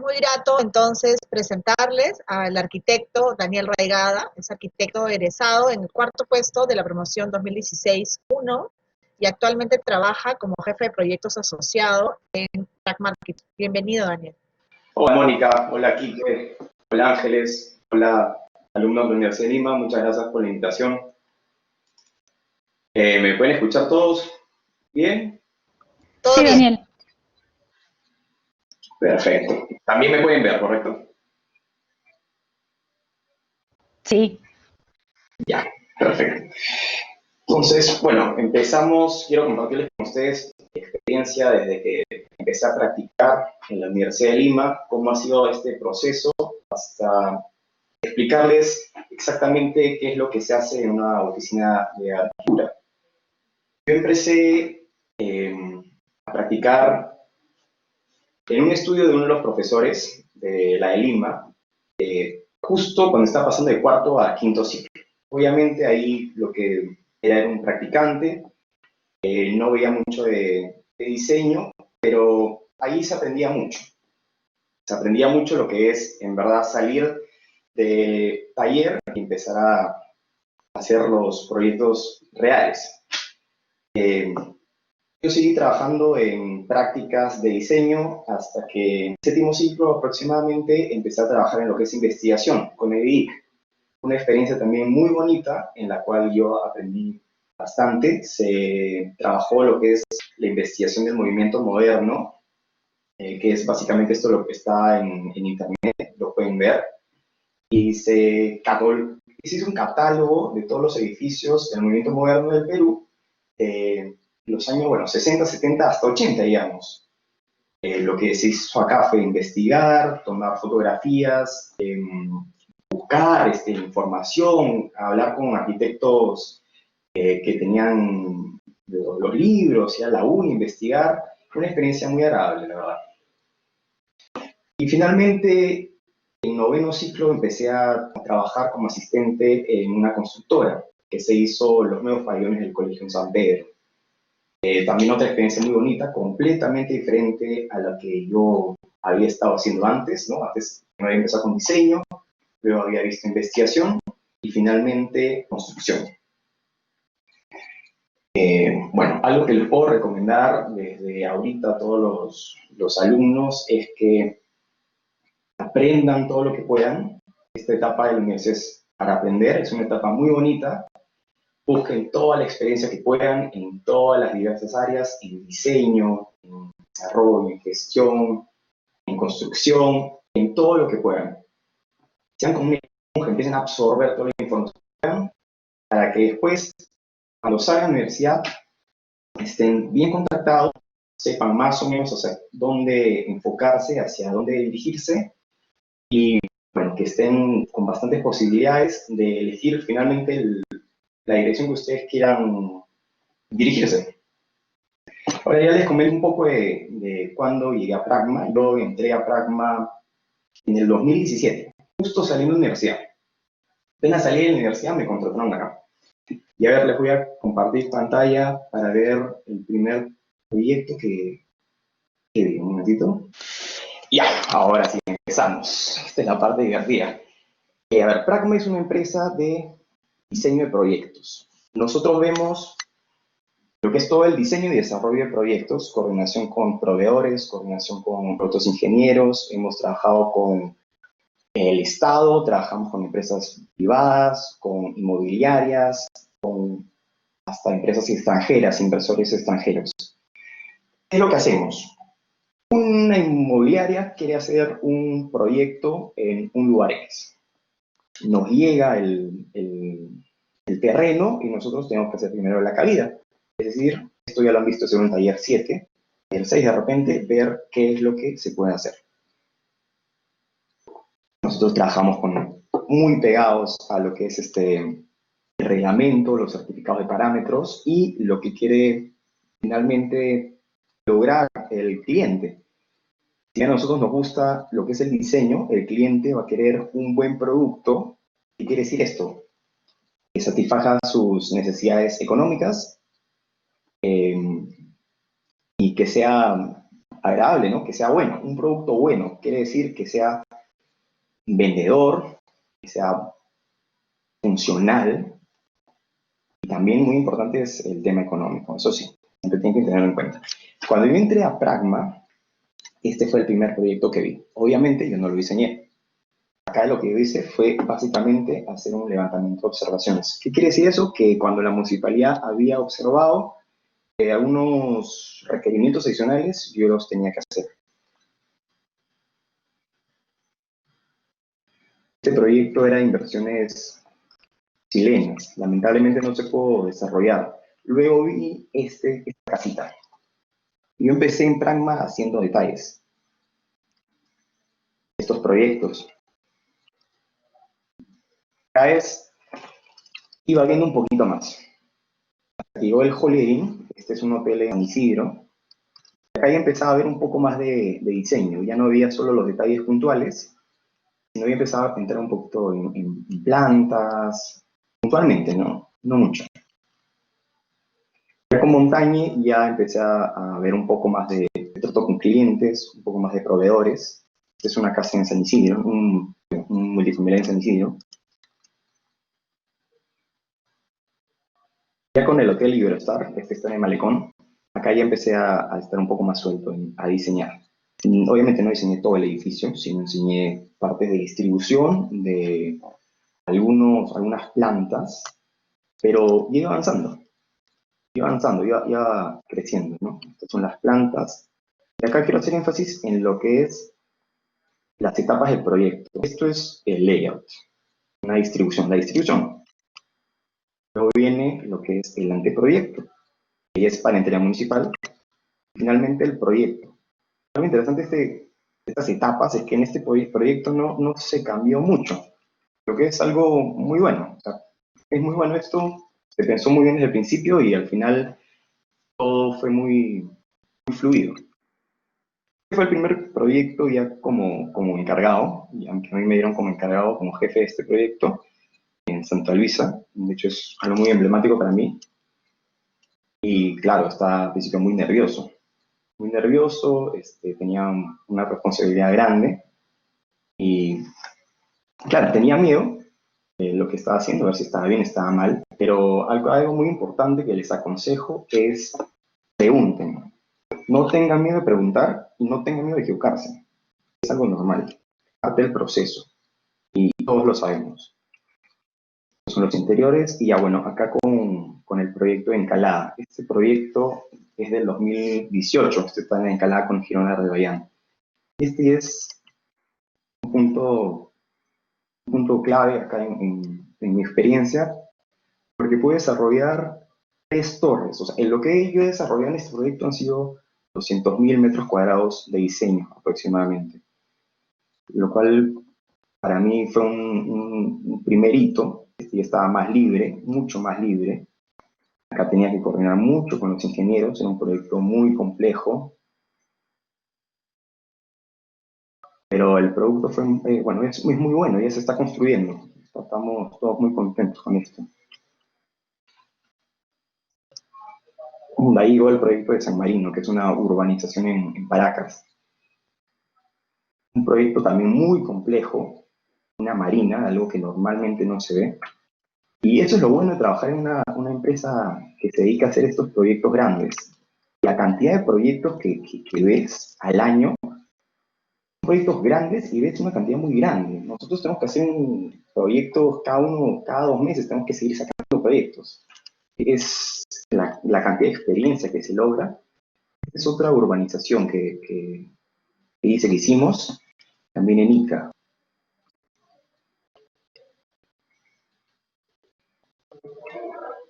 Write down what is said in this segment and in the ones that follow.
Es muy grato entonces presentarles al arquitecto Daniel Raigada, es arquitecto egresado en el cuarto puesto de la promoción 2016-1 y actualmente trabaja como jefe de proyectos asociado en Track Market. Bienvenido, Daniel. Hola Mónica, hola Quique, hola Ángeles, hola alumnos de la Universidad de Lima, muchas gracias por la invitación. ¿Me pueden escuchar todos bien? ¿Todo Sí, bien? Daniel. Perfecto. También me pueden ver, ¿correcto? Sí. Ya, perfecto. Entonces, bueno, empezamos. Quiero compartirles con ustedes mi experiencia desde que empecé a practicar en la Universidad de Lima, cómo ha sido este proceso, hasta explicarles exactamente qué es lo que se hace en una oficina de arquitectura. Yo empecé a practicar en un estudio de uno de los profesores de la de Lima, justo cuando estaba pasando de cuarto a quinto ciclo. Obviamente ahí lo que era un practicante, no veía mucho de diseño, pero ahí se aprendía mucho. Se aprendía mucho lo que es, en verdad, salir de taller y empezar a hacer los proyectos reales. Yo seguí trabajando en prácticas de diseño hasta que en séptimo ciclo aproximadamente empecé a trabajar en lo que es investigación con EDIC. Una experiencia también muy bonita en la cual yo aprendí bastante. Se trabajó lo que es la investigación del movimiento moderno, que es básicamente esto lo que está en internet, lo pueden ver. Y se hizo un catálogo de todos los edificios del movimiento moderno del Perú, los años, bueno, 60, 70 hasta 80, digamos. Lo que se hizo acá fue investigar, tomar fotografías, buscar información, hablar con arquitectos que tenían los libros, ir a la uni, investigar. Fue una experiencia muy agradable, la verdad. Y finalmente, en noveno ciclo empecé a trabajar como asistente en una constructora que se hizo los nuevos pabellones del Colegio en San Pedro. También otra experiencia muy bonita, completamente diferente a la que yo había estado haciendo antes, ¿no? Antes me había empezado con diseño, luego había visto investigación y finalmente construcción. Bueno, algo que les puedo recomendar desde ahorita a todos los alumnos es que aprendan todo lo que puedan. Esta etapa de la universidad es para aprender, es una etapa muy bonita. Busquen toda la experiencia que puedan en todas las diversas áreas, en diseño, en desarrollo, en gestión, en construcción, en todo lo que puedan. Sean como que empiecen a absorber toda la información para que después, cuando salgan a la universidad, estén bien contactados, sepan más o menos hacia dónde enfocarse, hacia dónde dirigirse y bueno, que estén con bastantes posibilidades de elegir finalmente la dirección que ustedes quieran dirigirse. Ahora ya les comento un poco de cuándo llegué a Pragma. Yo entré a Pragma en el 2017, justo saliendo de la universidad. Apenas salí de la universidad me contrataron acá. Y a ver, les voy a compartir pantalla para ver el primer proyecto que vi. Un momentito. Ya, ahora sí empezamos. Esta es la parte divertida. A ver, Pragma es una empresa de diseño de proyectos. Nosotros vemos lo que es todo el diseño y desarrollo de proyectos, coordinación con proveedores, coordinación con otros ingenieros. Hemos trabajado con el Estado, trabajamos con empresas privadas, con inmobiliarias, con hasta empresas extranjeras, inversores extranjeros. ¿Qué es lo que hacemos? Una inmobiliaria quiere hacer un proyecto en un lugar X. Nos llega el terreno y nosotros tenemos que hacer primero la calidad. Es decir, esto ya lo han visto en un taller 7, el 6 de repente, ver qué es lo que se puede hacer. Nosotros trabajamos muy pegados a lo que es el reglamento, los certificados de parámetros y lo que quiere finalmente lograr el cliente. Si a nosotros nos gusta lo que es el diseño, el cliente va a querer un buen producto. ¿Qué quiere decir esto? Que satisfaga sus necesidades económicas y que sea agradable, ¿no? Que sea bueno, un producto bueno. Quiere decir que sea vendedor, que sea funcional, y también muy importante es el tema económico, eso sí, siempre tienen que tenerlo en cuenta. Cuando yo entré a Pragma, este fue el primer proyecto que vi. Obviamente yo no lo diseñé. Acá lo que yo hice fue básicamente hacer un levantamiento de observaciones. ¿Qué quiere decir eso? Que cuando la municipalidad había observado algunos requerimientos adicionales, yo los tenía que hacer. Este proyecto era de inversiones chilenas. Lamentablemente no se pudo desarrollar. Luego vi esta casita. Yo empecé en Pragma haciendo detalles. Estos proyectos. Cada vez iba viendo un poquito más. Llegó el Holiday Inn, este es un hotel en San Isidro. Acá ya empezaba a ver un poco más de diseño. Ya no había solo los detalles puntuales, sino ya empezaba a entrar un poquito en plantas, puntualmente, no mucho. Ya con Montañe ya empecé a ver un poco más de trato con clientes, un poco más de proveedores. Esta es una casa en San Isidro, un multifamiliar en San Isidro. Ya con el Hotel Iberostar, este está en el Malecón, acá ya empecé a estar un poco más suelto, a diseñar. Obviamente no diseñé todo el edificio, sino diseñé partes de distribución de algunas plantas, pero iba avanzando, iba creciendo, ¿no? Estas son las plantas. Y acá quiero hacer énfasis en lo que es las etapas del proyecto. Esto es el layout, una distribución. La distribución. Luego viene lo que es el anteproyecto, que es para entrega municipal. Finalmente el proyecto. Lo interesante de estas etapas es que en este proyecto no se cambió mucho, lo que es algo muy bueno. O sea, es muy bueno esto, se pensó muy bien desde el principio y al final todo fue muy fluido. Este fue el primer proyecto ya como encargado, y aunque a mí me dieron como encargado, como jefe de este proyecto, en Santa Luisa. De hecho es algo muy emblemático para mí. Y claro, estaba al principio muy nervioso, tenía una responsabilidad grande y claro, tenía miedo de lo que estaba haciendo, a ver si estaba bien, estaba mal, pero algo muy importante que les aconsejo es pregunten. No tengan miedo de preguntar y no tengan miedo de equivocarse. Es algo normal, parte del proceso y todos lo sabemos. Son los interiores y ya bueno, acá con el proyecto de Encalada. Este proyecto es del 2018, este está en Encalada con Girona de Bayán. Este es un punto clave acá en mi experiencia, porque pude desarrollar 3 torres. O sea, en lo que yo he desarrollado en este proyecto han sido 200.000 metros cuadrados de diseño aproximadamente, lo cual para mí fue un primer hito. Ya estaba más libre, mucho más libre. Acá tenía que coordinar mucho con los ingenieros, era un proyecto muy complejo, pero el producto fue, bueno, es muy bueno, ya se está construyendo. Estamos todos muy contentos con esto. De ahí llegó el proyecto de San Marino, que es una urbanización en Paracas. Un proyecto también muy complejo, una marina, algo que normalmente no se ve. Y eso es lo bueno de trabajar en una empresa que se dedica a hacer estos proyectos grandes. La cantidad de proyectos que ves al año, proyectos grandes y ves una cantidad muy grande. Nosotros tenemos que hacer un proyecto cada 2 meses, tenemos que seguir sacando proyectos. Es la cantidad de experiencia que se logra. Es otra urbanización que dice que hicimos también en Ica.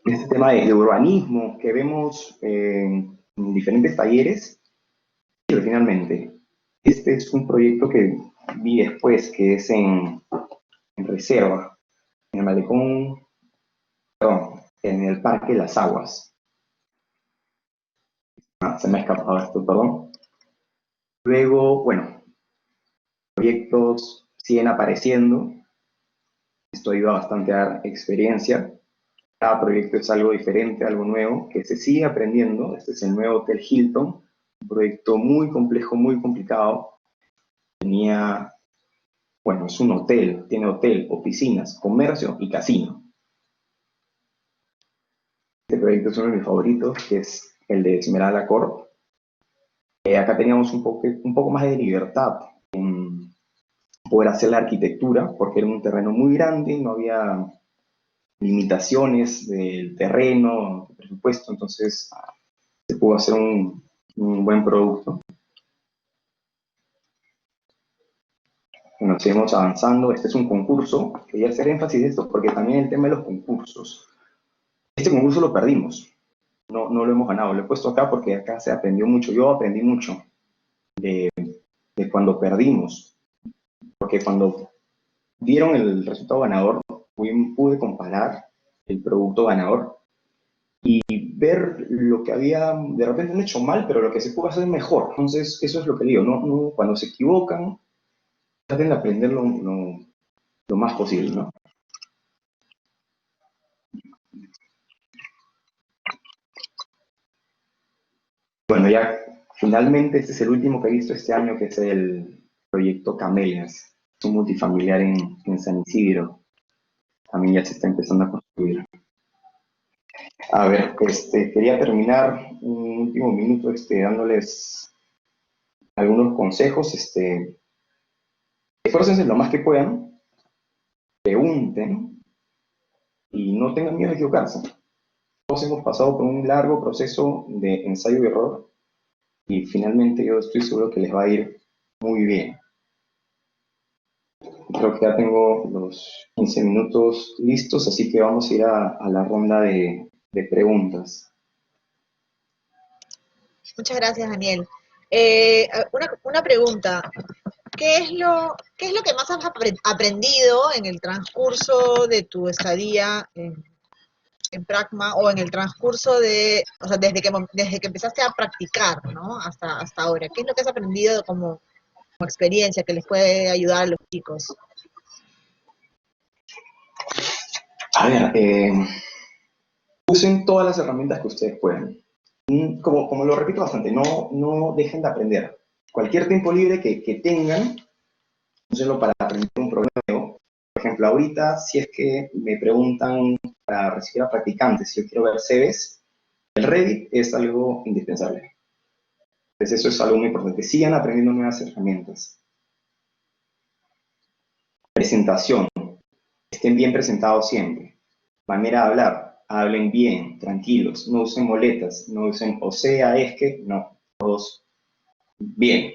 Este tema de urbanismo que vemos en diferentes talleres, pero finalmente, este es un proyecto que vi después, que es en Reserva, en el Malecón, perdón, en el Parque Las Aguas. Se me ha escapado esto, perdón. Luego, bueno, proyectos siguen apareciendo. Esto ayuda bastante a dar experiencia. Cada proyecto es algo diferente, algo nuevo, que se sigue aprendiendo. Este es el nuevo Hotel Hilton, proyecto muy complejo, muy complicado. Tenía, bueno, es un hotel, tiene hotel, oficinas, comercio y casino. Este proyecto es uno de mis favoritos, que es el de Esmeralda Corp. Acá teníamos un poco más de libertad en poder hacer la arquitectura, porque era un terreno muy grande, no había limitaciones del terreno, del presupuesto, entonces se pudo hacer un buen producto. Bueno, seguimos avanzando. Este es un concurso. Quería hacer énfasis de esto porque también el tema de los concursos. Este concurso lo perdimos. No lo hemos ganado. Lo he puesto acá porque acá se aprendió mucho. Yo aprendí mucho de cuando perdimos. Porque cuando dieron el resultado ganador, pude comparar el producto ganador y ver lo que había, de repente han hecho mal, pero lo que se pudo hacer mejor. Entonces, eso es lo que digo. Cuando se equivocan, traten de aprender lo más posible, ¿no? Bueno, ya finalmente este es el último que he visto este año, que es el proyecto Camelias. Es un multifamiliar en San Isidro. También ya se está empezando a construir. A ver, quería terminar un último minuto dándoles algunos consejos. Esfuércense lo más que puedan, pregunten y no tengan miedo de equivocarse. Todos hemos pasado por un largo proceso de ensayo y error y finalmente yo estoy seguro que les va a ir muy bien. Creo que ya tengo los 15 minutos listos, así que vamos a ir a la ronda de preguntas. Muchas gracias, Daniel. Una pregunta. ¿Qué es lo que más has aprendido en el transcurso de tu estadía en Pragma o en el transcurso o sea, desde que empezaste a practicar, ¿no? Hasta ahora? ¿Qué es lo que has aprendido como experiencia que les puede ayudar a los chicos? A ver, usen todas las herramientas que ustedes puedan. Como lo repito bastante, no dejen de aprender. Cualquier tiempo libre que tengan, úsenlo para aprender un problema nuevo. Por ejemplo, ahorita, si es que me preguntan para recibir a practicantes, si yo quiero ver CVs, el Revit es algo indispensable. Entonces eso es algo muy importante. Sigan aprendiendo nuevas herramientas. Presentación. Estén bien presentados siempre. Manera de hablar. Hablen bien, tranquilos. No usen moletas. No usen o sea, es que. No. Todos bien.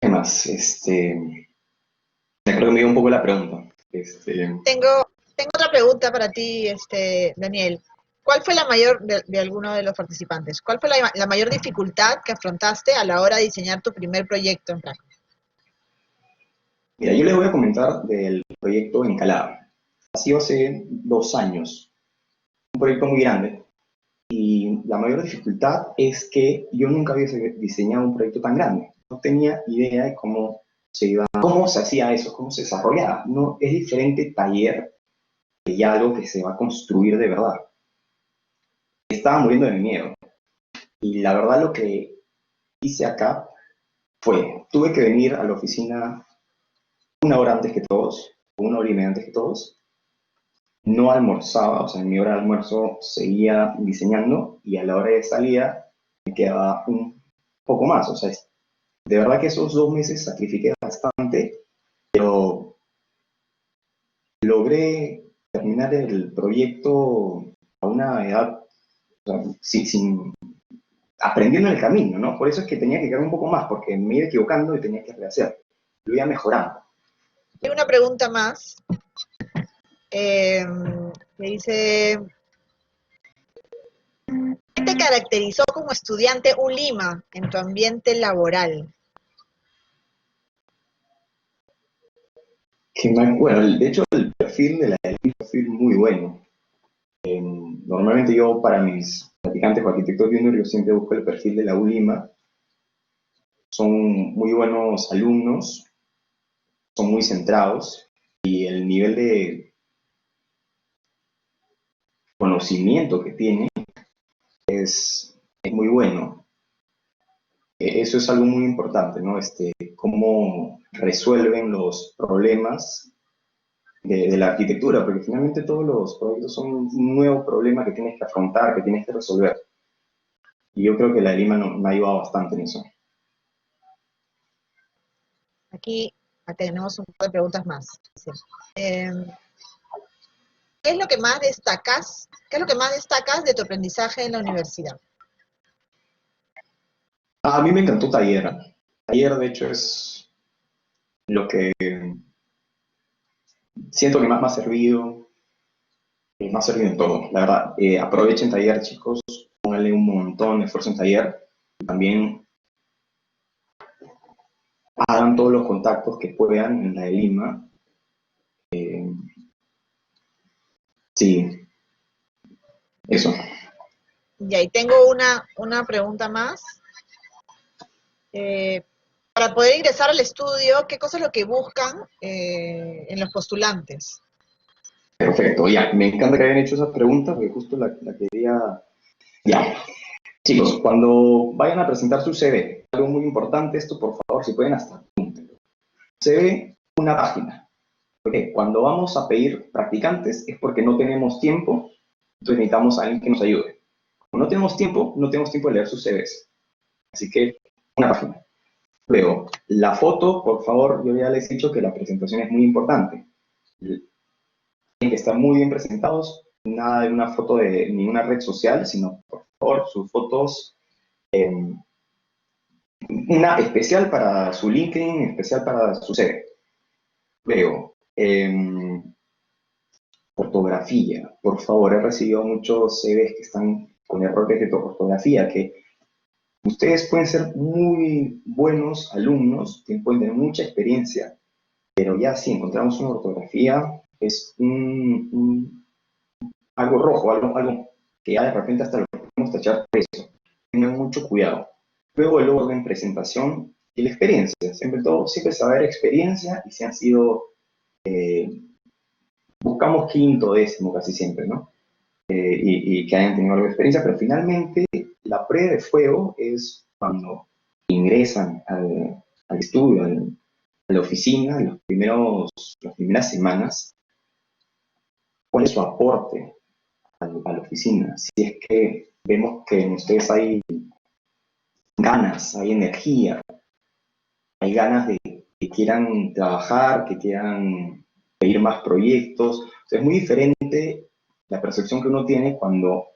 ¿Qué más? Creo que me dio un poco la pregunta. Tengo otra pregunta para ti, Daniel. ¿Cuál fue la mayor de alguno de los participantes? ¿Cuál fue la mayor dificultad que afrontaste a la hora de diseñar tu primer proyecto en Pragma? Mira, yo les voy a comentar del proyecto Encalada. Ha sido hace 2 años. Un proyecto muy grande. Y la mayor dificultad es que yo nunca había diseñado un proyecto tan grande. No tenía idea de cómo se hacía eso, cómo se desarrollaba. No, es diferente taller que ya algo que se va a construir de verdad. Estaba muriendo de miedo. Y la verdad lo que hice acá tuve que venir a la oficina 1 hora antes que todos, 1 hora y media antes que todos. No almorzaba, o sea, en mi hora de almuerzo seguía diseñando y a la hora de salida me quedaba un poco más. O sea, de verdad que esos 2 meses sacrifiqué bastante, pero logré terminar el proyecto a una edad, o sea, aprendiendo en el camino, ¿no? Por eso es que tenía que quedar un poco más, porque me iba equivocando y tenía que rehacer. Lo iba mejorando. Hay una pregunta más que dice, ¿qué te caracterizó como estudiante ULIMA en tu ambiente laboral? Bueno, de hecho el perfil de la es un perfil muy bueno. Normalmente yo para mis practicantes o arquitectos junior yo siempre busco el perfil de la ULIMA. Son muy buenos alumnos, son muy centrados y el nivel de conocimiento que tienen es muy bueno. Eso es algo muy importante, ¿no? Cómo resuelven los problemas de la arquitectura, porque finalmente todos los proyectos son un nuevo problema que tienes que afrontar, que tienes que resolver. Y yo creo que la de Lima me ha ayudado bastante en eso. Aquí tenemos un par de preguntas más. Sí. ¿Qué es lo que más destacas? ¿Qué es lo que más destacas de tu aprendizaje en la universidad? A mí me encantó taller. Taller, de hecho, es lo que siento que más me ha servido, me ha servido en todo, la verdad. Aprovechen taller, chicos, pónganle un montón de esfuerzo en taller. Y también hagan todos los contactos que puedan en la de Lima. Eh, sí, eso. Y ahí tengo una pregunta más. Eh, para poder ingresar al estudio, ¿qué cosa es lo que buscan en los postulantes? Perfecto, ya. Me encanta que hayan hecho esas preguntas porque justo la quería. Ya. Chicos, cuando vayan a presentar su CV, algo muy importante, esto por favor, si pueden hasta apúntenlo. CV, una página. Porque cuando vamos a pedir practicantes es porque no tenemos tiempo, entonces necesitamos a alguien que nos ayude. Como no tenemos tiempo, no tenemos tiempo de leer sus CVs. Así que, una página. Luego, la foto, por favor, yo ya les he dicho que la presentación es muy importante. Tienen que estar muy bien presentados, nada de una foto de ninguna red social, sino, por favor, sus fotos, una especial para su LinkedIn, especial para su CV. Luego, ortografía, por favor, he recibido muchos CVs que están con errores de ortografía, que ustedes pueden ser muy buenos alumnos, pueden tener mucha experiencia, pero ya si encontramos una ortografía, es algo rojo, algo que ya de repente hasta lo podemos tachar por eso. Tengan mucho cuidado. Luego el orden, presentación y la experiencia. Siempre saber experiencia y si han sido, buscamos quinto, décimo casi siempre, ¿no? Y que hayan tenido algo de experiencia, pero finalmente la prueba de fuego es cuando ingresan al estudio, a la oficina, las primeras semanas, cuál es su aporte a la oficina. Si es que vemos que en ustedes hay ganas, hay energía, hay ganas de que quieran trabajar, que quieran pedir más proyectos. O sea, es muy diferente la percepción que uno tiene cuando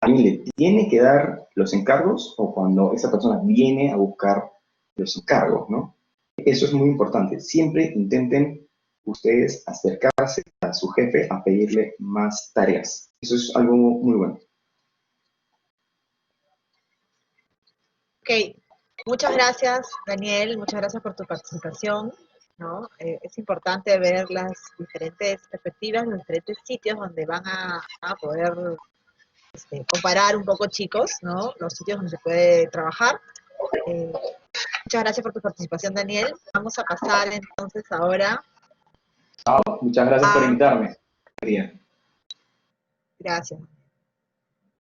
alguien le tiene que dar los encargos o cuando esa persona viene a buscar los encargos, ¿no? Eso es muy importante. Siempre intenten ustedes acercarse a su jefe a pedirle más tareas. Eso es algo muy bueno. Ok, muchas gracias, Daniel, muchas gracias por tu participación, ¿no? Es importante ver las diferentes perspectivas, los diferentes sitios donde van a poder comparar un poco, chicos, ¿no? Los sitios donde se puede trabajar. Eh, muchas gracias por tu participación, Daniel. Vamos a pasar entonces ahora Muchas gracias por a... invitarme. Gracias.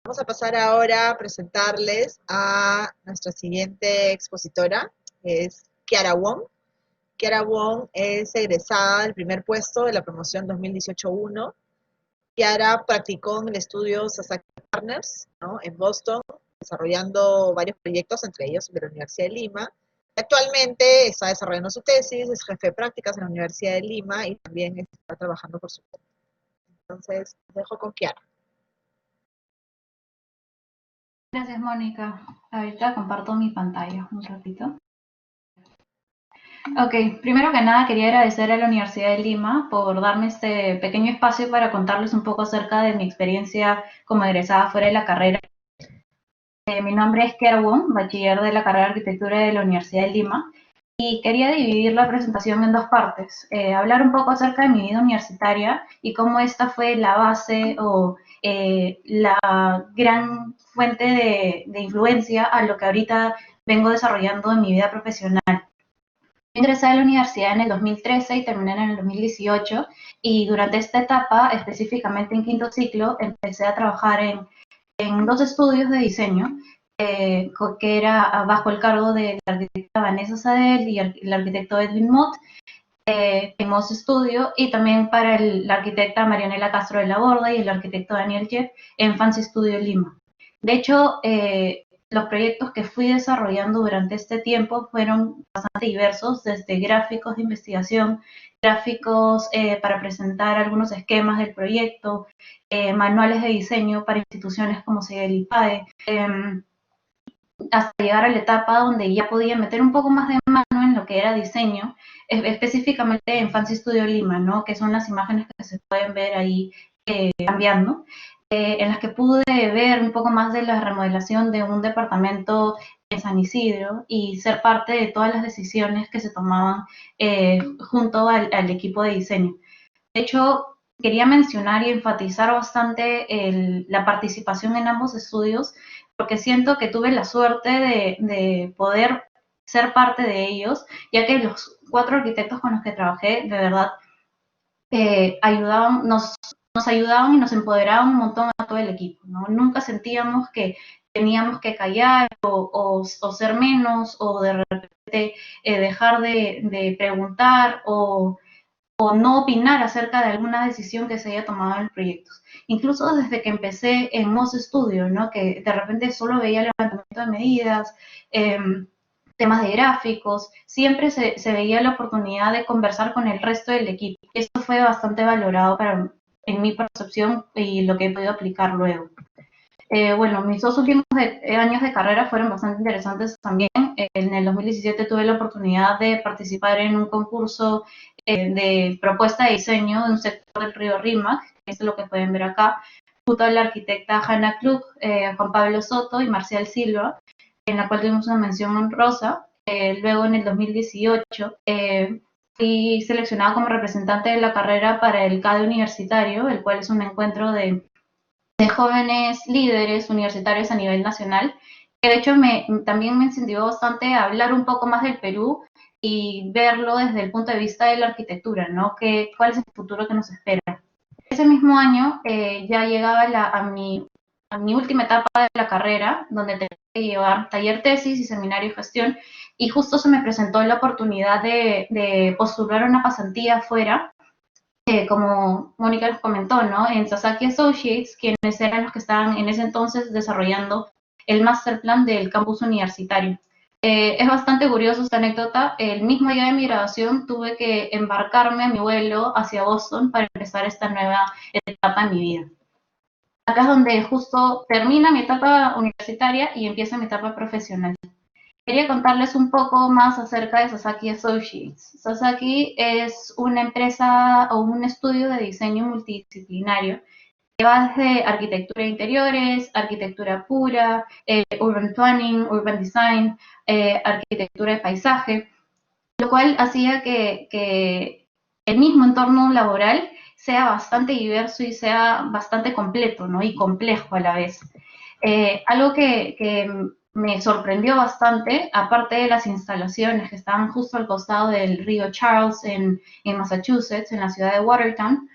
Vamos a pasar ahora a presentarles a nuestra siguiente expositora, que es Kiara Wong. Kiara Wong es egresada del primer puesto de la promoción 2018-1. Kiara practicó en el estudio Sasaki Partners, ¿no? En Boston, desarrollando varios proyectos, entre ellos de la Universidad de Lima. Actualmente está desarrollando su tesis, es jefe de prácticas en la Universidad de Lima y también está trabajando por su cuenta. Entonces, los dejo con Kiara. Gracias, Mónica. Ahorita comparto mi pantalla un ratito. Ok, primero que nada quería agradecer a la Universidad de Lima por darme este pequeño espacio para contarles un poco acerca de mi experiencia como egresada fuera de la carrera. Mi nombre es Kiara Wong, bachiller de la carrera de Arquitectura de la Universidad de Lima, y quería dividir la presentación en dos partes. Hablar un poco acerca de mi vida universitaria y cómo esta fue la base o la gran fuente de influencia a lo que ahorita vengo desarrollando en mi vida profesional. Ingresé a la universidad en el 2013 y terminé en el 2018, y durante esta etapa, específicamente en quinto ciclo, empecé a trabajar en dos estudios de diseño que era bajo el cargo de la arquitecta Vanessa Sadel y el arquitecto Edwin Mott, en Moss Studio, y también para la arquitecta Marianela Castro de la Borda y el arquitecto Daniel Jeff en Fancy Studio Lima. De hecho, los proyectos que fui desarrollando durante este tiempo fueron bastante diversos, desde gráficos de investigación, gráficos para presentar algunos esquemas del proyecto, manuales de diseño para instituciones como sea el IPADE, hasta llegar a la etapa donde ya podía meter un poco más de mano en lo que era diseño, específicamente en Fancy Studio Lima, ¿no? Que son las imágenes que se pueden ver ahí cambiando, en las que pude ver un poco más de la remodelación de un departamento en San Isidro y ser parte de todas las decisiones que se tomaban junto al equipo de diseño. De hecho, quería mencionar y enfatizar bastante la participación en ambos estudios, porque siento que tuve la suerte de poder ser parte de ellos, ya que los 4 arquitectos con los que trabajé, de verdad, nos ayudaban y nos empoderaban un montón a todo el equipo, ¿no? Nunca sentíamos que teníamos que callar o ser menos, o de repente dejar de preguntar o no opinar acerca de alguna decisión que se haya tomado en el proyecto. Incluso desde que empecé en Moss Studio, ¿no? Que de repente solo veía levantamiento de medidas, temas de gráficos, siempre se veía la oportunidad de conversar con el resto del equipo. Esto fue bastante valorado en mi percepción y lo que he podido aplicar luego. Bueno, mis 2 últimos años de carrera fueron bastante interesantes también. En el 2017 tuve la oportunidad de participar en un concurso de propuesta de diseño de un sector del río Rímac, que es lo que pueden ver acá, junto a la arquitecta Hannah Klug, Juan Pablo Soto y Marcial Silva, en la cual tuvimos una mención honrosa. Luego, en el 2018, fui seleccionada como representante de la carrera para el CADE universitario, el cual es un encuentro de jóvenes líderes universitarios a nivel nacional, que de hecho también me incentivó bastante a hablar un poco más del Perú y verlo desde el punto de vista de la arquitectura, ¿no? ¿Cuál es el futuro que nos espera? Ese mismo año ya llegaba a mi última etapa de la carrera, donde tenía que llevar taller tesis y seminario de gestión, y justo se me presentó la oportunidad de postular una pasantía afuera, como Mónica les comentó, ¿no? En Sasaki Associates, quienes eran los que estaban en ese entonces desarrollando el master plan del campus universitario. Es bastante curioso esta anécdota. El mismo día de mi graduación tuve que embarcarme a mi vuelo hacia Boston para empezar esta nueva etapa en mi vida. Acá es donde justo termina mi etapa universitaria y empieza mi etapa profesional. Quería contarles un poco más acerca de Sasaki Associates. Sasaki es una empresa o un estudio de diseño multidisciplinario que va desde arquitectura de interiores, arquitectura pura, urban planning, urban design, arquitectura de paisaje, lo cual hacía que el mismo entorno laboral sea bastante diverso y sea bastante completo, ¿no? Y complejo a la vez. Algo que me sorprendió bastante, aparte de las instalaciones que estaban justo al costado del río Charles en Massachusetts, en la ciudad de Watertown,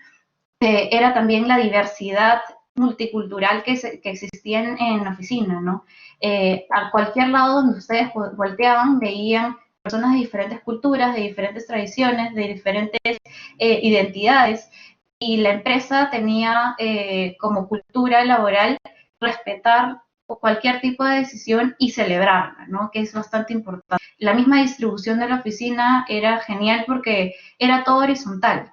era también la diversidad multicultural que existía en la oficina, ¿no? A cualquier lado donde ustedes volteaban, veían personas de diferentes culturas, de diferentes tradiciones, de diferentes identidades, y la empresa tenía como cultura laboral respetar cualquier tipo de decisión y celebrarla, ¿no? Que es bastante importante. La misma distribución de la oficina era genial porque era todo horizontal.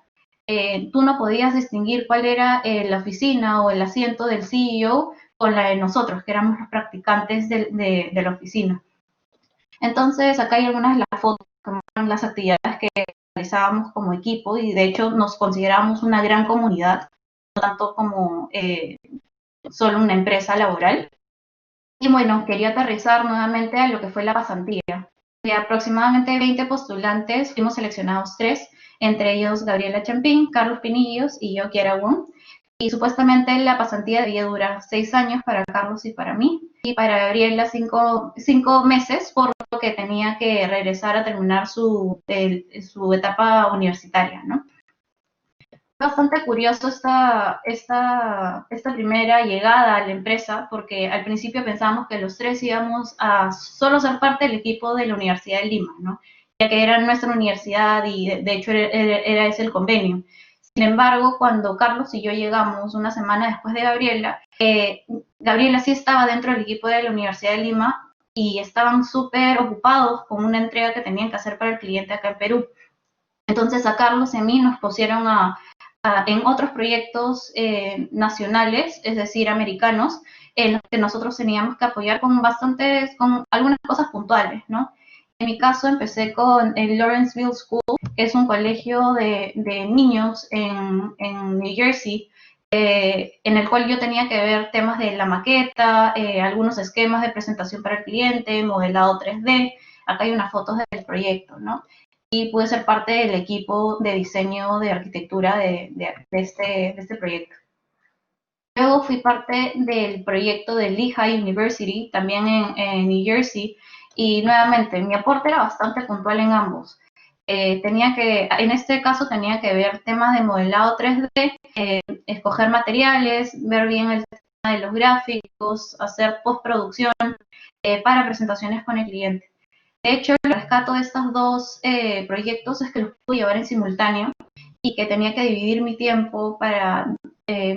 Tú no podías distinguir cuál era la oficina o el asiento del CEO con la de nosotros, que éramos los practicantes de la oficina. Entonces, acá hay algunas de las fotos que muestran las actividades que realizábamos como equipo, y de hecho nos considerábamos una gran comunidad, no tanto como solo una empresa laboral. Y bueno, quería aterrizar nuevamente a lo que fue la pasantía. De aproximadamente 20 postulantes, fuimos seleccionados 3, entre ellos Gabriela Champín, Carlos Pinillos y yo, Kiara Wong. Y supuestamente la pasantía debía durar 6 años para Carlos y para mí, y para Gabriela 5 meses, por lo que tenía que regresar a terminar su etapa universitaria, ¿no? Bastante curioso esta primera llegada a la empresa, porque al principio pensábamos que los tres íbamos a solo ser parte del equipo de la Universidad de Lima, ¿no? Ya que era nuestra universidad y de hecho era ese el convenio. Sin embargo, cuando Carlos y yo llegamos una semana después de Gabriela, Gabriela sí estaba dentro del equipo de la Universidad de Lima y estaban súper ocupados con una entrega que tenían que hacer para el cliente acá en Perú. Entonces a Carlos y a mí nos pusieron en otros proyectos nacionales, es decir, americanos, en los que nosotros teníamos que apoyar con algunas cosas puntuales, ¿no? En mi caso empecé con el Lawrenceville School, que es un colegio de niños en New Jersey, en el cual yo tenía que ver temas de la maqueta, algunos esquemas de presentación para el cliente, modelado 3D. Acá hay unas fotos del proyecto, ¿no? Y pude ser parte del equipo de diseño de arquitectura de este proyecto. Luego fui parte del proyecto de Lehigh University, también en New Jersey, y nuevamente mi aporte era bastante puntual en ambos. En este caso tenía que ver temas de modelado 3D, escoger materiales, ver bien el tema de los gráficos, hacer postproducción para presentaciones con el cliente. De hecho, el rescato de estos dos proyectos es que los pude llevar en simultáneo y que tenía que dividir mi tiempo para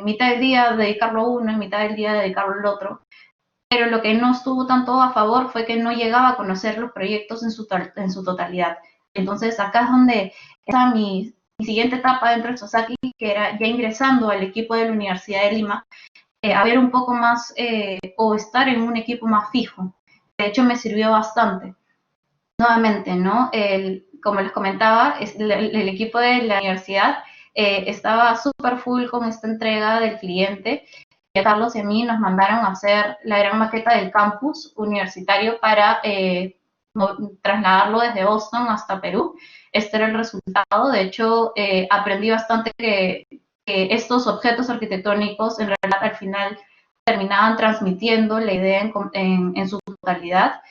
mitad del día dedicarlo a uno y mitad del día dedicarlo al otro. Pero lo que no estuvo tanto a favor fue que no llegaba a conocer los proyectos en su totalidad. Entonces, acá es donde está mi siguiente etapa dentro de Sosaki, que era ya ingresando al equipo de la Universidad de Lima, a ver un poco más o estar en un equipo más fijo. De hecho, me sirvió bastante. Nuevamente, ¿no? Como les comentaba, el equipo de la universidad estaba súper full con esta entrega del cliente. Y a Carlos y a mí nos mandaron a hacer la gran maqueta del campus universitario para trasladarlo desde Boston hasta Perú. Este era el resultado. De hecho, aprendí bastante que estos objetos arquitectónicos en realidad al final terminaban transmitiendo la idea en su totalidad.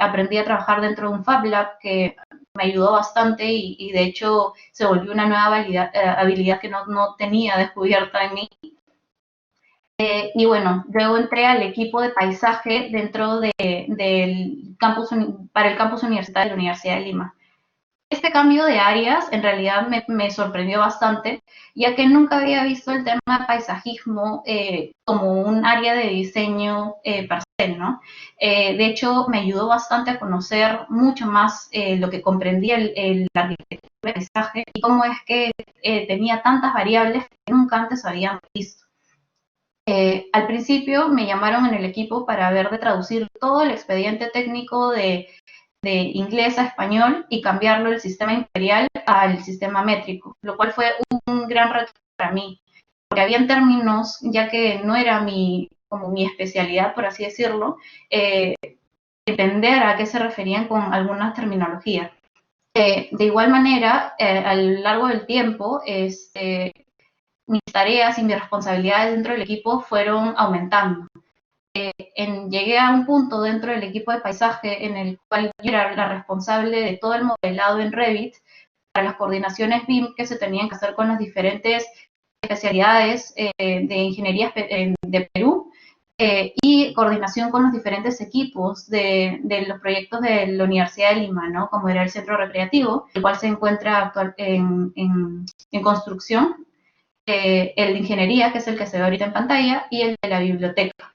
Aprendí a trabajar dentro de un Fab Lab que me ayudó bastante y de hecho se volvió una nueva habilidad que no tenía descubierta en mí. Y bueno, luego entré al equipo de paisaje dentro del campus, para el campus universitario de la Universidad de Lima. Este cambio de áreas en realidad me sorprendió bastante, ya que nunca había visto el tema de paisajismo como un área de diseño per se, ¿no? De hecho, me ayudó bastante a conocer mucho más lo que comprendía la arquitectura de paisaje y cómo es que tenía tantas variables que nunca antes habíamos visto. Al principio me llamaron en el equipo para ver de traducir todo el expediente técnico de inglés a español y cambiarlo del sistema imperial al sistema métrico, lo cual fue un gran reto para mí, porque habían términos, ya que no era como mi especialidad, por así decirlo, entender a qué se referían con algunas terminologías. De igual manera, a lo largo del tiempo, mis tareas y mis responsabilidades dentro del equipo fueron aumentando. Llegué a un punto dentro del equipo de paisaje en el cual yo era la responsable de todo el modelado en Revit para las coordinaciones BIM que se tenían que hacer con las diferentes especialidades de ingeniería de Perú y coordinación con los diferentes equipos de los proyectos de la Universidad de Lima, ¿no? Como era el centro recreativo, el cual se encuentra actual en construcción, el de ingeniería, que es el que se ve ahorita en pantalla, y el de la biblioteca.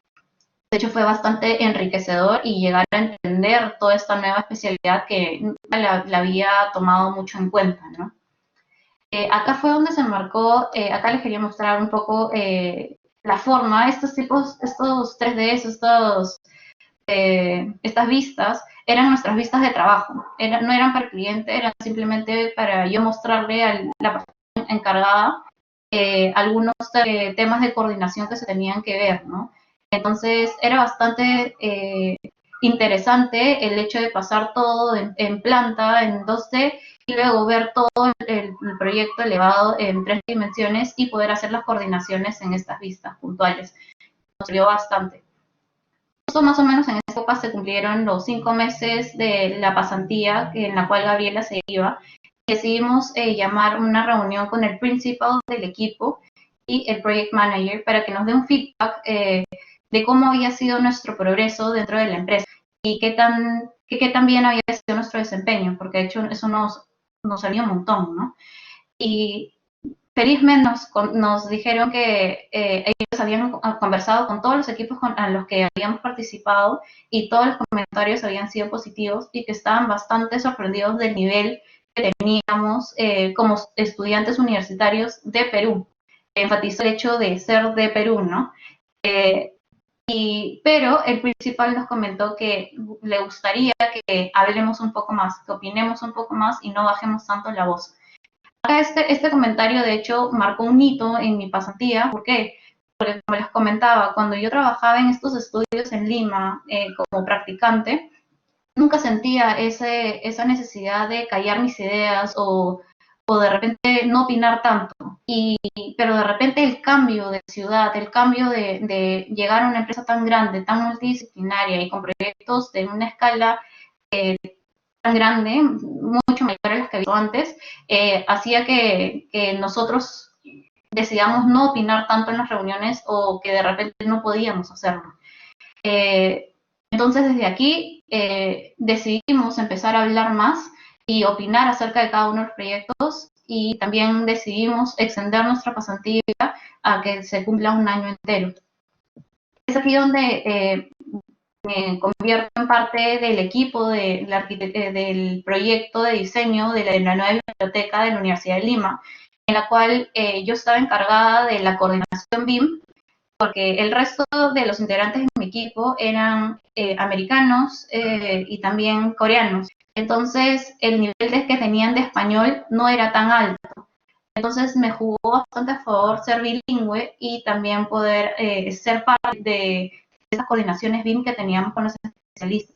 De hecho, fue bastante enriquecedor y llegar a entender toda esta nueva especialidad que nunca la había tomado mucho en cuenta, ¿no? Acá fue donde se marcó, acá les quería mostrar un poco la forma, estos 3Ds, estas vistas, eran nuestras vistas de trabajo, no eran para el cliente, eran simplemente para yo mostrarle a la persona encargada algunos temas de coordinación que se tenían que ver, ¿no? Entonces era bastante interesante el hecho de pasar todo en planta, en 2D, y luego ver todo el proyecto elevado en 3 dimensiones y poder hacer las coordinaciones en estas vistas puntuales. Nos sirvió bastante. Justo más o menos en esa época se cumplieron los 5 meses de la pasantía en la cual Gabriela se iba, decidimos llamar una reunión con el principal del equipo y el project manager para que nos dé un feedback de cómo había sido nuestro progreso dentro de la empresa y qué tan bien había sido nuestro desempeño, porque de hecho eso nos salió un montón, ¿no? Y felizmente nos dijeron que ellos habían conversado con todos los equipos a los que habíamos participado y todos los comentarios habían sido positivos y que estaban bastante sorprendidos del nivel que teníamos como estudiantes universitarios de Perú. Enfatizó el hecho de ser de Perú, ¿no? Pero el principal nos comentó que le gustaría que hablemos un poco más, que opinemos un poco más y no bajemos tanto la voz. Este comentario, de hecho, marcó un hito en mi pasantía. ¿Por qué? Porque, como les comentaba, cuando yo trabajaba en estos estudios en Lima como practicante, nunca sentía esa necesidad de callar mis ideas o de repente no opinar tanto. Pero de repente el cambio de ciudad, el cambio de llegar a una empresa tan grande, tan multidisciplinaria y con proyectos de una escala tan grande, mucho mayor a las que había antes, hacía que nosotros decidamos no opinar tanto en las reuniones o que de repente no podíamos hacerlo. Entonces, desde aquí decidimos empezar a hablar más y opinar acerca de cada uno de los proyectos y también decidimos extender nuestra pasantía a que se cumpla un año entero. Es aquí donde me convierto en parte del equipo del proyecto de diseño de la nueva biblioteca de la Universidad de Lima, en la cual yo estaba encargada de la coordinación BIM, porque el resto de los integrantes de mi equipo eran americanos y también coreanos. Entonces, el nivel que tenían de español no era tan alto. Entonces, me jugó bastante a favor ser bilingüe y también poder ser parte de esas coordinaciones BIM que teníamos con los especialistas.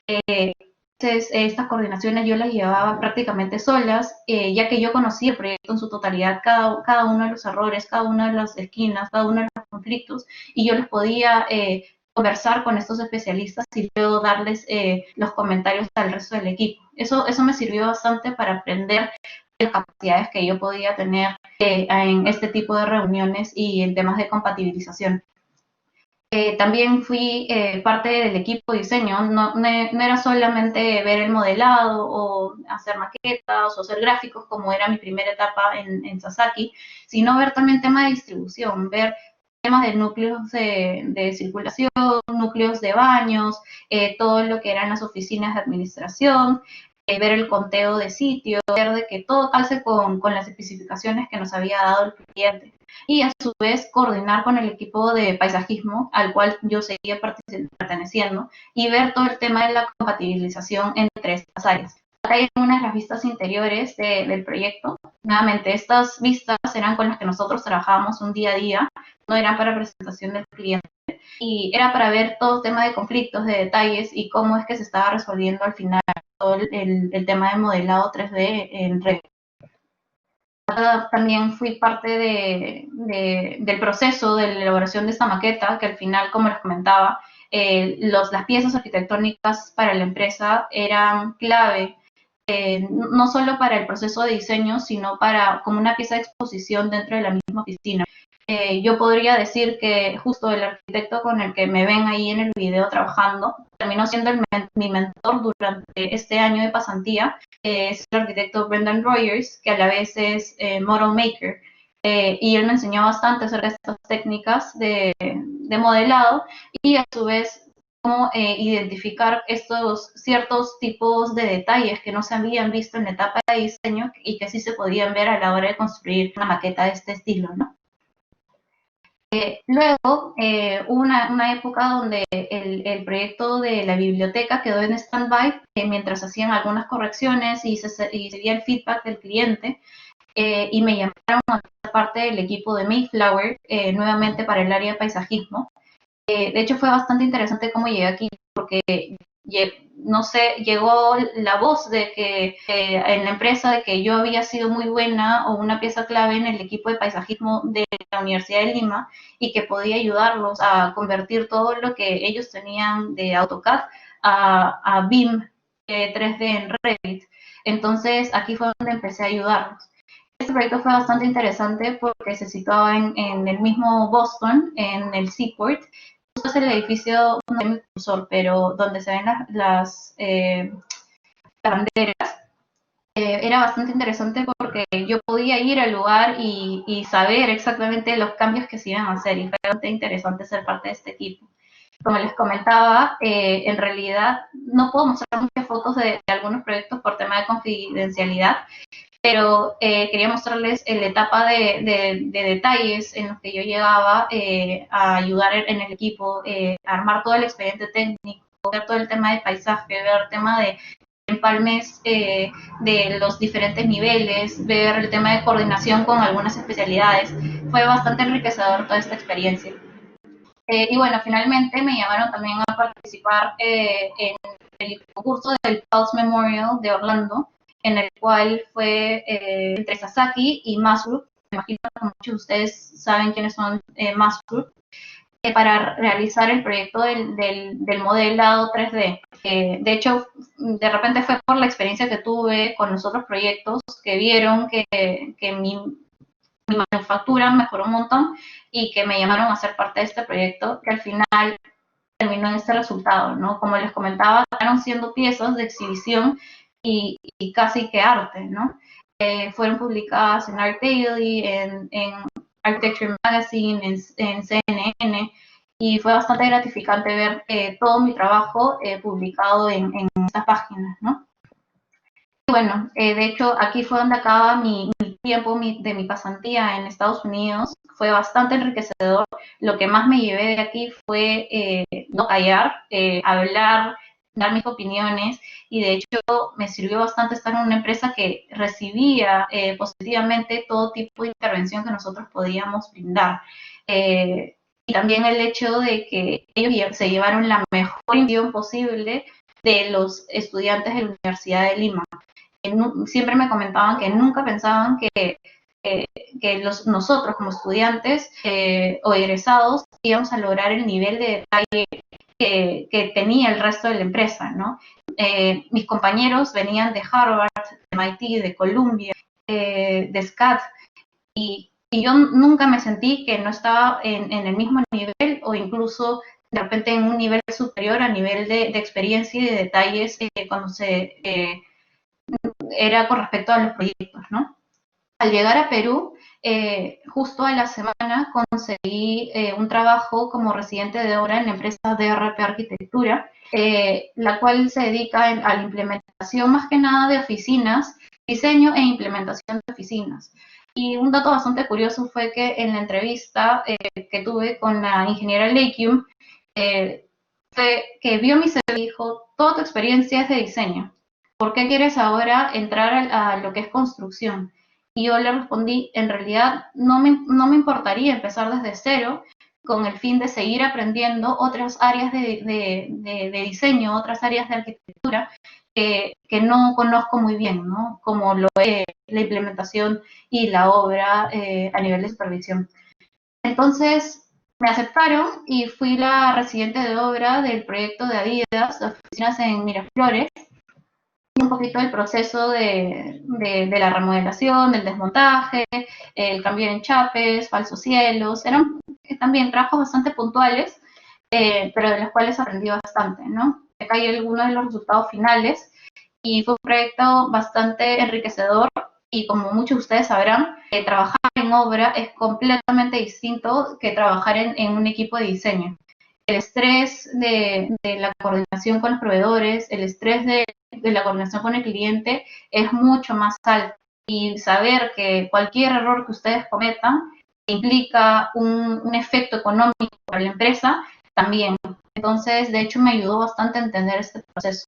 Entonces, estas coordinaciones yo las llevaba prácticamente solas, ya que yo conocía el proyecto en su totalidad, cada uno de los errores, cada una de las esquinas, cada uno de los conflictos, y yo les podía conversar con estos especialistas y luego darles los comentarios al resto del equipo. Eso me sirvió bastante para aprender las capacidades que yo podía tener en este tipo de reuniones y en temas de compatibilización. También fui parte del equipo de diseño, no era solamente ver el modelado o hacer maquetas o hacer gráficos como era mi primera etapa en Sasaki, sino ver también temas de distribución, ver temas de núcleos de circulación, núcleos de baños, todo lo que eran las oficinas de administración, ver el conteo de sitios, ver de que todo calce con las especificaciones que nos había dado el cliente. Y a su vez coordinar con el equipo de paisajismo al cual yo seguía perteneciendo y ver todo el tema de la compatibilización entre estas áreas. Acá hay unas de las vistas interiores del proyecto. Nuevamente, estas vistas eran con las que nosotros trabajábamos un día a día, no eran para presentación del cliente, y era para ver todo el tema de conflictos, de detalles y cómo es que se estaba resolviendo al final todo el tema de modelado 3D en red. También fui parte del proceso de la elaboración de esta maqueta, que al final, como les comentaba, las piezas arquitectónicas para la empresa eran clave, no solo para el proceso de diseño, sino como una pieza de exposición dentro de la misma oficina. Yo podría decir que justo el arquitecto con el que me ven ahí en el video trabajando terminó siendo mi mentor durante este año de pasantía. Es el arquitecto Brendan Rogers, que a la vez es model maker, y él me enseñó bastante acerca de estas técnicas de modelado y a su vez cómo identificar estos ciertos tipos de detalles que no se habían visto en la etapa de diseño y que sí se podían ver a la hora de construir una maqueta de este estilo, ¿no? Luego hubo una época donde el proyecto de la biblioteca quedó en stand-by mientras hacían algunas correcciones y se seguía el feedback del cliente, y me llamaron a ser parte del equipo de Mayflower nuevamente para el área de paisajismo. De hecho fue bastante interesante cómo llegué aquí porque no sé, llegó la voz de que en la empresa de que yo había sido muy buena o una pieza clave en el equipo de paisajismo de la Universidad de Lima y que podía ayudarlos a convertir todo lo que ellos tenían de AutoCAD a BIM 3D en Revit. Entonces, aquí fue donde empecé a ayudarlos. Este proyecto fue bastante interesante porque se situaba en el mismo Boston, en el Seaport. Justo es el edificio donde hay mi cursor, pero donde se ven las banderas. Era bastante interesante porque yo podía ir al lugar y saber exactamente los cambios que se iban a hacer, y fue bastante interesante ser parte de este equipo. Como les comentaba, en realidad no puedo mostrar muchas fotos de algunos proyectos por tema de confidencialidad, pero quería mostrarles la etapa de detalles en los que yo llegaba a ayudar en el equipo, a armar todo el expediente técnico, ver todo el tema de paisaje, ver el tema de empalmes de los diferentes niveles, ver el tema de coordinación con algunas especialidades. Fue bastante enriquecedor toda esta experiencia. Y bueno, finalmente me llamaron también a participar en el concurso del Pulse Memorial de Orlando, en el cual fue entre Sasaki y Mass Group. Me imagino que muchos de ustedes saben quiénes son Mass Group, para realizar el proyecto del modelado 3D. De hecho, de repente fue por la experiencia que tuve con los otros proyectos que vieron que mi manufactura mejoró un montón y que me llamaron a ser parte de este proyecto, que al final terminó en este resultado, ¿no? Como les comentaba, estaban siendo piezas de exhibición y casi que arte, ¿no? Fueron publicadas en Art Daily, en Architecture Magazine, en CNN, y fue bastante gratificante ver todo mi trabajo publicado en estas páginas, ¿no? Y bueno, de hecho, aquí fue donde acaba mi tiempo de mi pasantía en Estados Unidos. Fue bastante enriquecedor. Lo que más me llevé de aquí fue no callar, hablar, dar mis opiniones, y de hecho me sirvió bastante estar en una empresa que recibía positivamente todo tipo de intervención que nosotros podíamos brindar. Y también el hecho de que ellos se llevaron la mejor impresión posible de los estudiantes de la Universidad de Lima. Siempre me comentaban que nunca pensaban que nosotros como estudiantes o egresados íbamos a lograr el nivel de detalle que tenía el resto de la empresa, ¿no? Mis compañeros venían de Harvard, de MIT, de Columbia, de SCAD, y yo nunca me sentí que no estaba en el mismo nivel, o incluso de repente en un nivel superior a nivel de experiencia y de detalles cuando era con respecto a los proyectos, ¿no? Al llegar a Perú, justo a la semana conseguí un trabajo como residente de obra en la empresa DRP Arquitectura, la cual se dedica a la implementación más que nada de oficinas, diseño e implementación de oficinas. Y un dato bastante curioso fue que en la entrevista que tuve con la ingeniera Leikium, fue que vio mi CV y dijo: toda tu experiencia es de diseño, ¿por qué quieres ahora entrar a lo que es construcción? Y yo le respondí: en realidad no me importaría empezar desde cero, con el fin de seguir aprendiendo otras áreas de diseño, otras áreas de arquitectura que no conozco muy bien, ¿no? Como lo es la implementación y la obra a nivel de supervisión. Entonces me aceptaron y fui la residente de obra del proyecto de Adidas, de oficinas en Miraflores, un poquito el proceso de la remodelación, del desmontaje, el cambio de enchapes, falsos cielos. Eran también trabajos bastante puntuales, pero de los cuales aprendí bastante, ¿no? Acá hay algunos de los resultados finales, y fue un proyecto bastante enriquecedor, y como muchos de ustedes sabrán, trabajar en obra es completamente distinto que trabajar en un equipo de diseño. El estrés de la coordinación con los proveedores, el estrés de la coordinación con el cliente es mucho más alto, y saber que cualquier error que ustedes cometan implica un efecto económico para la empresa también. Entonces, de hecho, me ayudó bastante a entender este proceso.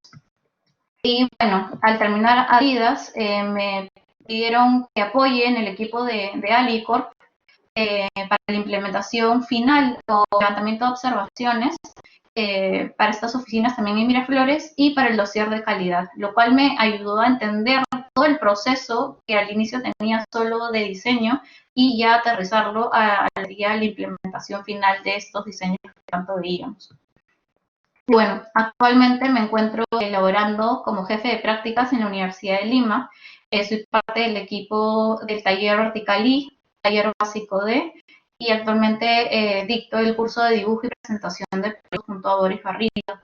Y bueno, al terminar Adidas, me pidieron que apoye en el equipo de Alicorp para la implementación final o levantamiento de observaciones para estas oficinas también en Miraflores, y para el dossier de calidad, lo cual me ayudó a entender todo el proceso que al inicio tenía solo de diseño, y ya aterrizarlo a la implementación final de estos diseños que tanto veíamos. Bueno, actualmente me encuentro elaborando como jefe de prácticas en la Universidad de Lima. Soy parte del equipo del taller Verticalí, taller básico D, y actualmente dicto el curso de dibujo y presentación de proyectos junto a Boris Barriga.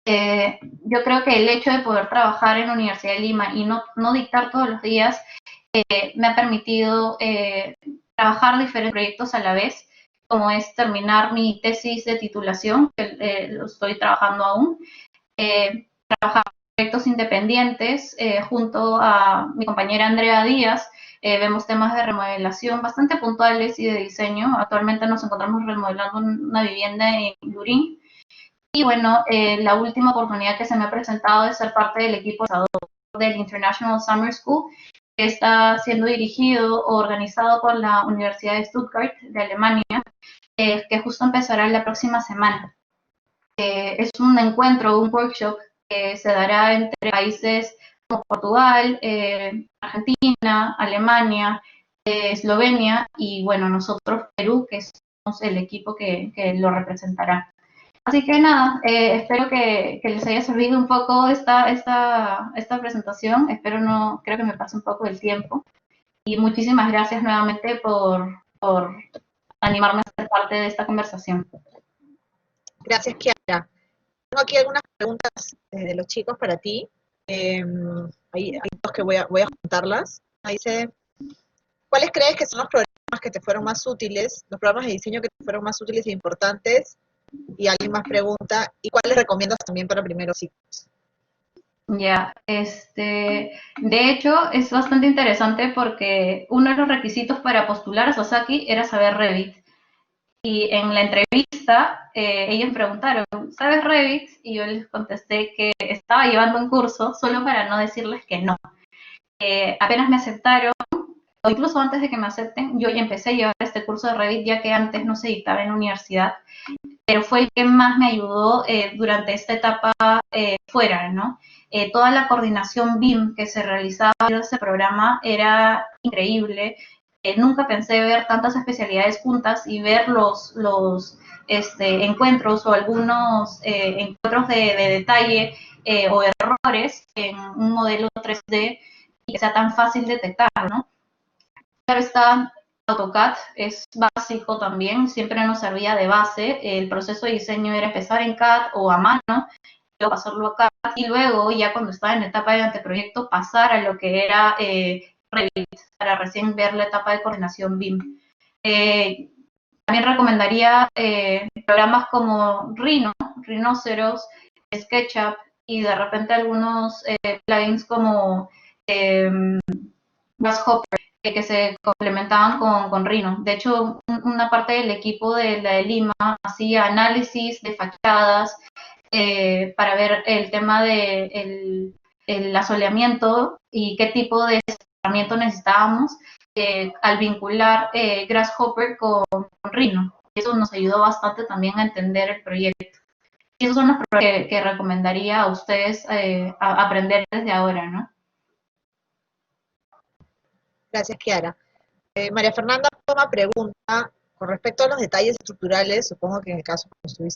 Yo creo que el hecho de poder trabajar en la Universidad de Lima y no dictar todos los días me ha permitido trabajar diferentes proyectos a la vez, como es terminar mi tesis de titulación, que lo estoy trabajando aún, trabajar proyectos independientes junto a mi compañera Andrea Díaz. Vemos temas de remodelación bastante puntuales y de diseño. Actualmente nos encontramos remodelando una vivienda en Lurín. Y bueno, la última oportunidad que se me ha presentado es ser parte del equipo del International Summer School, que está siendo dirigido o organizado por la Universidad de Stuttgart de Alemania, que justo empezará la próxima semana. Es un encuentro, un workshop que se dará entre países como Portugal, Argentina, Alemania, Eslovenia y bueno, nosotros Perú, que somos el equipo que lo representará. Así que nada, espero que les haya servido un poco esta presentación. Creo que me pase un poco el tiempo. Y muchísimas gracias nuevamente por animarme a ser parte de esta conversación. Gracias, Kiara. Tengo aquí algunas preguntas de los chicos para ti. Hay dos que voy a juntarlas. Ahí dice, ¿cuáles crees que son los programas que te fueron más útiles, los programas de diseño que te fueron más útiles e importantes? Y alguien más pregunta, ¿y cuáles recomiendas también para primeros ciclos? Ya, de hecho es bastante interesante porque uno de los requisitos para postular a Sasaki era saber Revit. Y en la entrevista ellos preguntaron, ¿sabes Revit? Y yo les contesté que estaba llevando un curso solo para no decirles que no. Apenas me aceptaron, o incluso antes de que me acepten, yo ya empecé a llevar este curso de Revit ya que antes no se dictaba en la universidad, pero fue el que más me ayudó durante esta etapa fuera, ¿no? Toda la coordinación BIM que se realizaba en ese programa era increíble. Nunca pensé ver tantas especialidades juntas y ver los encuentros o algunos encuentros de detalle o errores en un modelo 3D y que sea tan fácil detectar, ¿no? Claro está, AutoCAD es básico también, siempre nos servía de base. El proceso de diseño era empezar en CAD o a mano, luego pasarlo a CAD y luego ya cuando estaba en la etapa de anteproyecto pasar a lo que era Revit para recién ver la etapa de coordinación BIM. También recomendaría programas como Rhinoceros, SketchUp y de repente algunos plugins como Grasshopper que se complementaban con Rhino. De hecho, una parte del equipo de la de Lima hacía análisis de fachadas para ver el tema de el asoleamiento y qué tipo de asoleamiento necesitábamos al vincular Grasshopper con Rhino. Eso nos ayudó bastante también a entender el proyecto. Y esos son los programas que recomendaría a ustedes aprender desde ahora, ¿no? Gracias, Kiara. María Fernanda Toma pregunta, con respecto a los detalles estructurales, supongo que en el caso cuando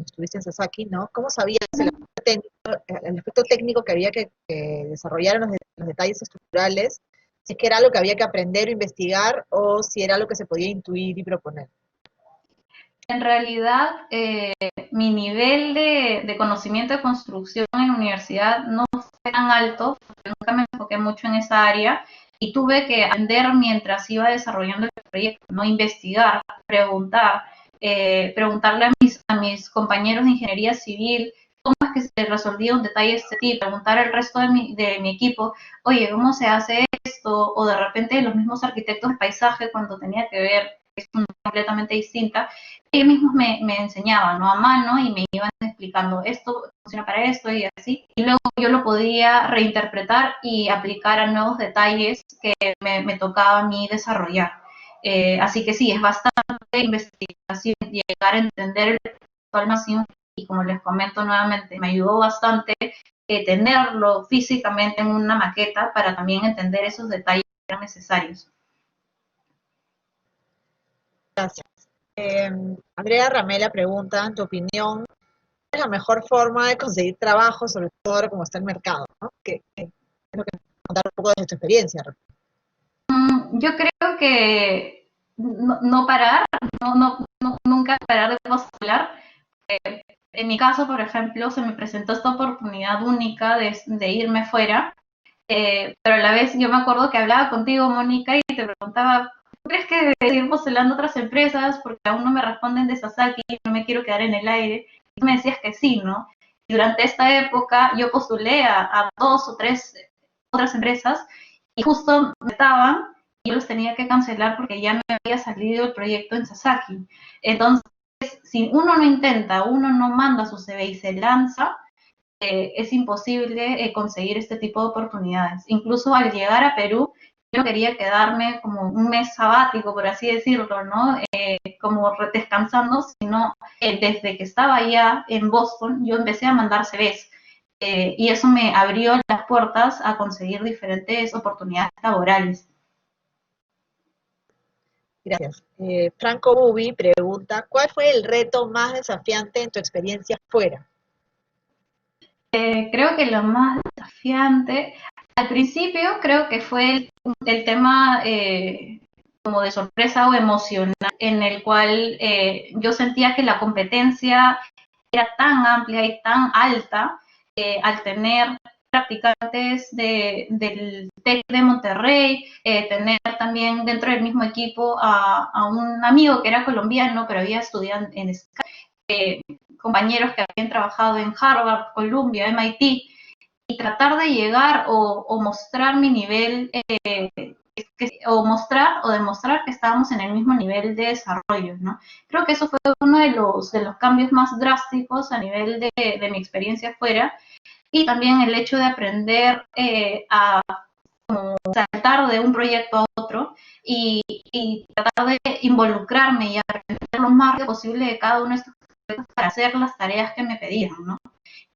estuviste en Sasaki, ¿no? ¿Cómo sabías el aspecto técnico que había que desarrollar en los detalles estructurales? Si es que era algo que había que aprender o investigar o si era algo que se podía intuir y proponer. En realidad, mi nivel de conocimiento de construcción en la universidad no fue tan alto, porque nunca me enfoqué mucho en esa área y tuve que aprender mientras iba desarrollando el proyecto, no investigar, preguntarle a mis compañeros de ingeniería civil cómo es que se resolvía un detalle de este tipo, preguntar al resto de mi equipo, oye, ¿cómo se hace esto? O de repente los mismos arquitectos de paisaje cuando tenía que ver, es completamente distinta, ellos mismos me enseñaban, ¿no? A mano y me iban explicando esto funciona para esto y así. Y luego yo lo podía reinterpretar y aplicar a nuevos detalles que me tocaba a mí desarrollar. Así que sí, es bastante investigación, llegar a entender el al máximo y como les comento nuevamente, me ayudó bastante tenerlo físicamente en una maqueta para también entender esos detalles que eran necesarios. Gracias. Andrea Ramela pregunta, en tu opinión, es la mejor forma de conseguir trabajo, sobre todo ahora como está el mercado, ¿no? Que es lo que contar un poco de tu experiencia. Yo creo que no parar, nunca parar de postular. En mi caso, por ejemplo, se me presentó esta oportunidad única de irme fuera, pero a la vez yo me acuerdo que hablaba contigo, Mónica, y te preguntaba, ¿tú crees que debería seguir postulando a otras empresas? Porque aún no me responden de Sasaki, no me quiero quedar en el aire. Y tú me decías que sí, ¿no? Y durante esta época yo postulé a 2 o 3 otras empresas y justo me estaban y yo los tenía que cancelar porque ya me había salido el proyecto en Sasaki. Entonces, si uno no intenta, uno no manda su CV y se lanza, es imposible conseguir este tipo de oportunidades. Incluso al llegar a Perú, yo quería quedarme como un mes sabático, por así decirlo, ¿no? Como descansando, sino desde que estaba allá en Boston, yo empecé a mandar CVs. Y eso me abrió las puertas a conseguir diferentes oportunidades laborales. Gracias. Franco Bubi pregunta, ¿cuál fue el reto más desafiante en tu experiencia fuera? Creo que lo más desafiante, al principio creo que fue el tema como de sorpresa o emocional, en el cual yo sentía que la competencia era tan amplia y tan alta al tener practicantes del TEC de Monterrey, tener también dentro del mismo equipo a un amigo que era colombiano, pero había estudiado en Sky, compañeros que habían trabajado en Harvard, Columbia, MIT, y tratar de llegar o mostrar mi nivel, o mostrar o demostrar que estábamos en el mismo nivel de desarrollo, ¿no? Creo que eso fue uno de los cambios más drásticos a nivel de mi experiencia afuera, y también el hecho de aprender a saltar de un proyecto a otro y tratar de involucrarme y aprender lo más posible de cada uno de estos proyectos para hacer las tareas que me pedían, ¿no?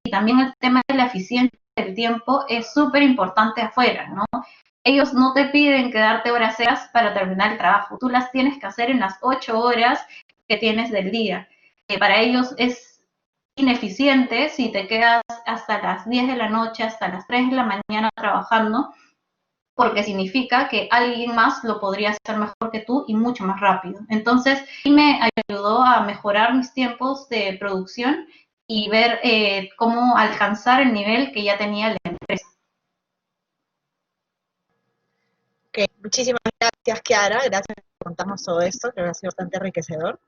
Y también el tema de la eficiencia del tiempo es súper importante afuera, ¿no? Ellos no te piden quedarte horas extras para terminar el trabajo, tú las tienes que hacer en las 8 horas que tienes del día. Para ellos es ineficiente si te quedas hasta las 10 de la noche, hasta las 3 de la mañana trabajando, porque significa que alguien más lo podría hacer mejor que tú y mucho más rápido. Entonces, me ayudó a mejorar mis tiempos de producción y ver cómo alcanzar el nivel que ya tenía la empresa. Okay. Muchísimas gracias, Kiara. Gracias por contarnos todo esto, creo que ha sido bastante enriquecedor.